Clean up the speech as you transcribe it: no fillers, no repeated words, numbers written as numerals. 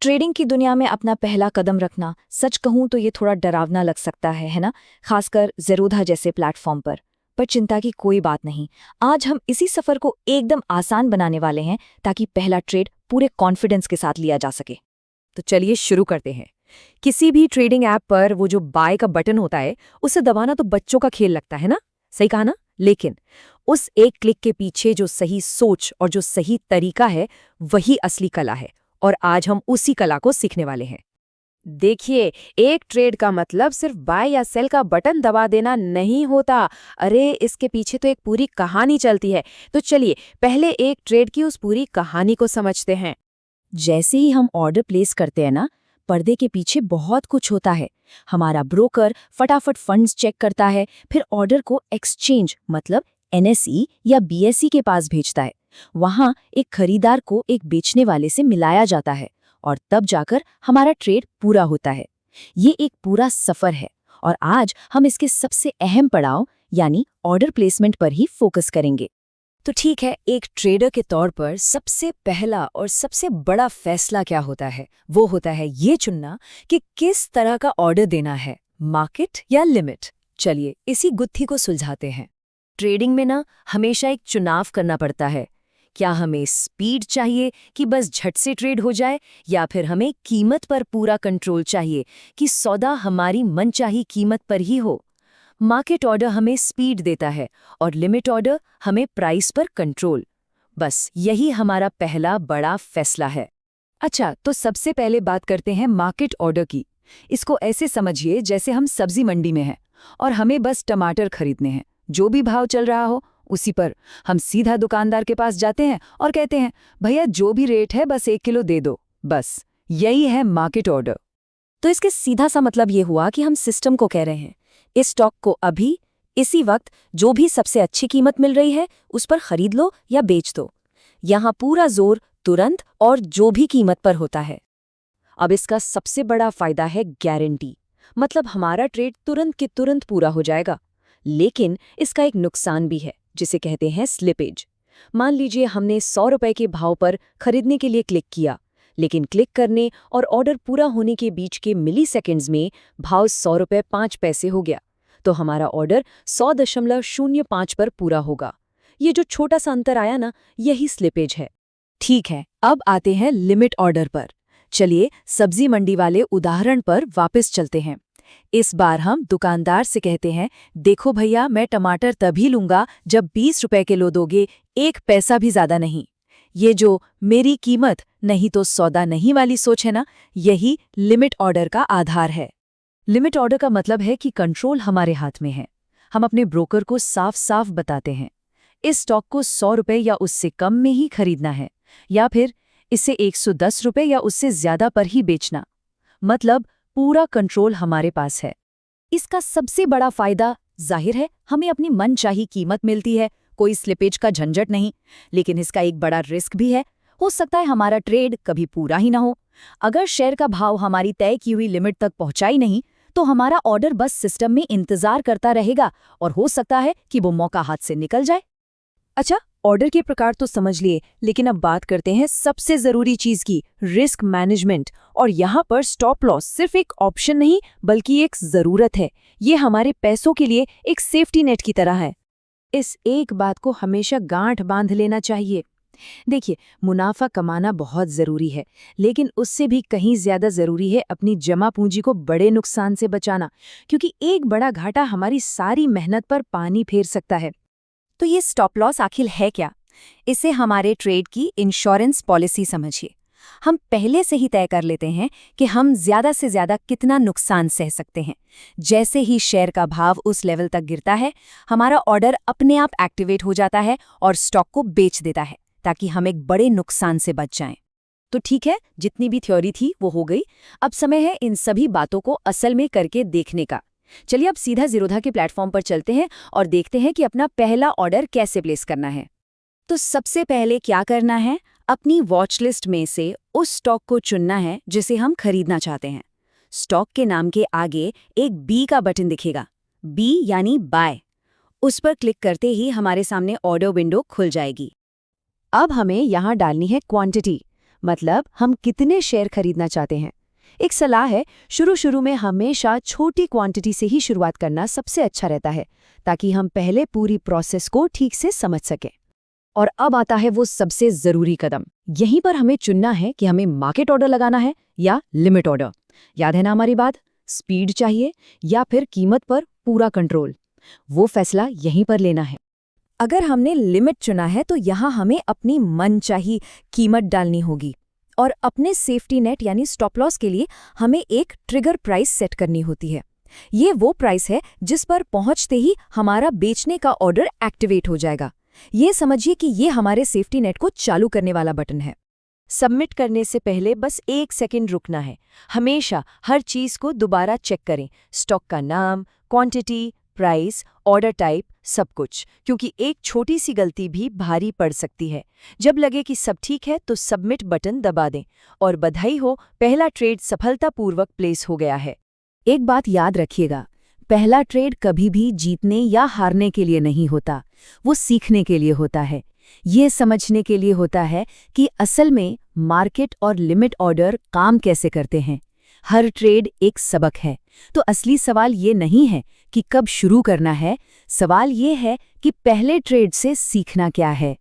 Trading की दुनिया में अपना पहला कदम रखना, सच कहूं तो ये थोड़ा डरावना लग सकता है ना, खासकर ज़ेरोधा जैसे प्लेटफॉर्म पर चिंता की कोई बात नहीं। आज हम इसी सफ़र को एकदम आसान बनाने वाले हैं ताकि पहला ट्रेड पूरे कॉन्फिडेंस के साथ लिया जा सके। तो चलिए शुरू करते हैं। किसी भी ट्रेडिंग ऐप पर वो जो बाय का बटन होता है उसे दबाना तो बच्चों का खेल लगता है ना, सही कहा ना? लेकिन उस एक क्लिक के पीछे जो सही सोच और जो सही तरीका है वही असली कला है, और आज हम उसी कला को सीखने वाले हैं। देखिए, एक ट्रेड का मतलब सिर्फ बाय या सेल का बटन दबा देना नहीं होता। अरे, इसके पीछे तो एक पूरी कहानी चलती है। तो चलिए पहले एक ट्रेड की उस पूरी कहानी को समझते हैं। जैसे ही हम ऑर्डर प्लेस करते हैं ना, पर्दे के पीछे बहुत कुछ होता है। हमारा ब्रोकर फटाफट फंड्स चेक करता है, फिर ऑर्डर को एक्सचेंज मतलब एनएसई या बीएसई के पास भेजता है। वहां एक खरीदार को एक बेचने वाले से मिलाया जाता है और तब जाकर हमारा ट्रेड पूरा होता है। ये एक पूरा सफर है और आज हम इसके सबसे अहम पड़ाव यानी ऑर्डर प्लेसमेंट पर ही फोकस करेंगे। तो ठीक है, एक ट्रेडर के तौर पर सबसे पहला और सबसे बड़ा फैसला क्या होता है? वो होता है ये चुनना कि किस तरह का ऑर्डर देना है, मार्केट या लिमिट। चलिए इसी गुत्थी को सुलझाते हैं। ट्रेडिंग में ना हमेशा एक चुनाव करना पड़ता है। क्या हमें स्पीड चाहिए कि बस झट से ट्रेड हो जाए, या फिर हमें कीमत पर पूरा कंट्रोल चाहिए कि सौदा हमारी मनचाही कीमत पर ही हो। मार्केट ऑर्डर हमें स्पीड देता है और लिमिट ऑर्डर हमें प्राइस पर कंट्रोल। बस यही हमारा पहला बड़ा फैसला है। अच्छा, तो सबसे पहले बात करते हैं मार्केट ऑर्डर की। इसको ऐसे समझिए जैसे हम सब्जी मंडी में हैं और हमें बस टमाटर खरीदने हैं। जो भी भाव चल रहा हो उसी पर हम सीधा दुकानदार के पास जाते हैं और कहते हैं, भैया जो भी रेट है बस 1 किलो दे दो। बस यही है मार्केट ऑर्डर। तो इसके सीधा सा मतलब ये हुआ कि हम सिस्टम को कह रहे हैं, इस स्टॉक को अभी इसी वक्त जो भी सबसे अच्छी कीमत मिल रही है उस पर खरीद लो या बेच दो। यहाँ पूरा जोर तुरंत और जो भी कीमत पर होता है। अब इसका सबसे बड़ा फायदा है गारंटी, मतलब हमारा ट्रेड तुरंत के तुरंत पूरा हो जाएगा। लेकिन इसका एक नुकसान भी है जिसे कहते हैं स्लिपेज। मान लीजिए हमने 100 रुपए के भाव पर खरीदने के लिए क्लिक किया, लेकिन क्लिक करने और ऑर्डर पूरा होने के बीच के मिली सेकेंड्स में भाव 100 रुपए 5 पैसे हो गया, तो हमारा ऑर्डर 100.05 पर पूरा होगा। ये जो छोटा सा अंतर आया ना, यही स्लिपेज है। ठीक है, अब आते हैं लिमिट ऑर्डर पर। चलिए सब्जी मंडी वाले उदाहरण पर वापस चलते हैं। इस बार हम दुकानदार से कहते हैं, देखो भैया, मैं टमाटर तभी लूंगा जब 20 रुपए किलो दोगे, 1 पैसा भी ज्यादा नहीं। ये जो मेरी कीमत नहीं तो सौदा नहीं वाली सोच है ना, यही लिमिट ऑर्डर का आधार है। लिमिट ऑर्डर का मतलब है कि कंट्रोल हमारे हाथ में है। हम अपने ब्रोकर को साफ साफ बताते हैं, इस स्टॉक को 100 रुपए या उससे कम में ही खरीदना है, या फिर इसे 110 रुपए या उससे ज्यादा पर ही बेचना। मतलब पूरा कंट्रोल हमारे पास है। इसका सबसे बड़ा फायदा जाहिर है, हमें अपनी मनचाही कीमत मिलती है, कोई स्लिपेज का झंझट नहीं। लेकिन इसका एक बड़ा रिस्क भी है। हो सकता है हमारा ट्रेड कभी पूरा ही ना हो। अगर शेयर का भाव हमारी तय की हुई लिमिट तक पहुंचा ही नहीं, तो हमारा ऑर्डर बस सिस्टम में इंतजार करता रहेगा और हो सकता है कि वो मौका हाथ से निकल जाए। अच्छा, ऑर्डर के प्रकार तो समझ लिए, लेकिन अब बात करते हैं सबसे जरूरी चीज की, रिस्क मैनेजमेंट। और यहाँ पर स्टॉप लॉस सिर्फ एक ऑप्शन नहीं बल्कि एक जरूरत है। ये हमारे पैसों के लिए एक सेफ्टी नेट की तरह है। इस एक बात को हमेशा गांठ बांध लेना चाहिए। देखिए, मुनाफा कमाना बहुत जरूरी है, लेकिन उससे भी कहीं ज्यादा जरूरी है अपनी जमा पूंजी को बड़े नुकसान से बचाना, क्योंकि एक बड़ा घाटा हमारी सारी मेहनत पर पानी फेर सकता है। तो ये स्टॉप लॉस आखिर है क्या? इसे हमारे ट्रेड की इंश्योरेंस पॉलिसी समझिए। हम पहले से ही तय कर लेते हैं कि हम ज्यादा से ज्यादा कितना नुकसान सह सकते हैं। जैसे ही शेयर का भाव उस लेवल तक गिरता है, हमारा ऑर्डर अपने आप एक्टिवेट हो जाता है और स्टॉक को बेच देता है, ताकि हम एक बड़े नुकसान से बच जाएं। तो ठीक है, जितनी भी थ्योरी थी वो हो गई। अब समय है इन सभी बातों को असल में करके देखने का। चलिए अब सीधा ज़ीरोधा के प्लेटफॉर्म पर चलते हैं और देखते हैं कि अपना पहला ऑर्डर कैसे प्लेस करना है। तो सबसे पहले क्या करना है, अपनी वॉच लिस्ट में से उस स्टॉक को चुनना है जिसे हम खरीदना चाहते हैं। स्टॉक के नाम के आगे एक बी का बटन दिखेगा, बी यानी बाय। उस पर क्लिक करते ही हमारे सामने ऑर्डर विंडो खुल जाएगी। अब हमें यहाँ डालनी है क्वांटिटी, मतलब हम कितने शेयर खरीदना चाहते हैं। एक सलाह है, शुरू में हमेशा छोटी क्वांटिटी से ही शुरुआत करना सबसे अच्छा रहता है, ताकि हम पहले पूरी प्रोसेस को ठीक से समझ सकें। और अब आता है वो सबसे ज़रूरी कदम। यहीं पर हमें चुनना है कि हमें मार्केट ऑर्डर लगाना है या लिमिट ऑर्डर। याद है ना हमारी बात? स्पीड चाहिए या फिर कीमत पर पूरा कंट्रोल? वो फैसला यहीं पर लेना है। अगर हमने लिमिट चुना है तो यहाँ हमें अपनी मनचाही कीमत डालनी होगी, और अपने सेफ्टी नेट यानी स्टॉप लॉस के लिए हमें एक ट्रिगर प्राइस सेट करनी होती है। ये वो प्राइस है जिस पर पहुंचते ही हमारा बेचने का ऑर्डर एक्टिवेट हो जाएगा। ये समझिए कि ये हमारे सेफ्टी नेट को चालू करने वाला बटन है। सबमिट करने से पहले बस 1 सेकंड रुकना है। हमेशा हर चीज़ को दोबारा चेक करें, स्टॉक का नाम, क्वांटिटी, प्राइस, ऑर्डर टाइप, सब कुछ, क्योंकि एक छोटी सी गलती भी भारी पड़ सकती है। जब लगे कि सब ठीक है तो सबमिट बटन दबा दें, और बधाई हो, पहला ट्रेड सफलतापूर्वक प्लेस हो गया है। एक बात याद रखिएगा, पहला ट्रेड कभी भी जीतने या हारने के लिए नहीं होता, वो सीखने के लिए होता है। ये समझने के लिए होता है कि असल में मार्केट और लिमिट ऑर्डर काम कैसे करते हैं। हर ट्रेड एक सबक है। तो असली सवाल ये नहीं है कि कब शुरू करना है, सवाल ये है कि पहले ट्रेड से सीखना क्या है।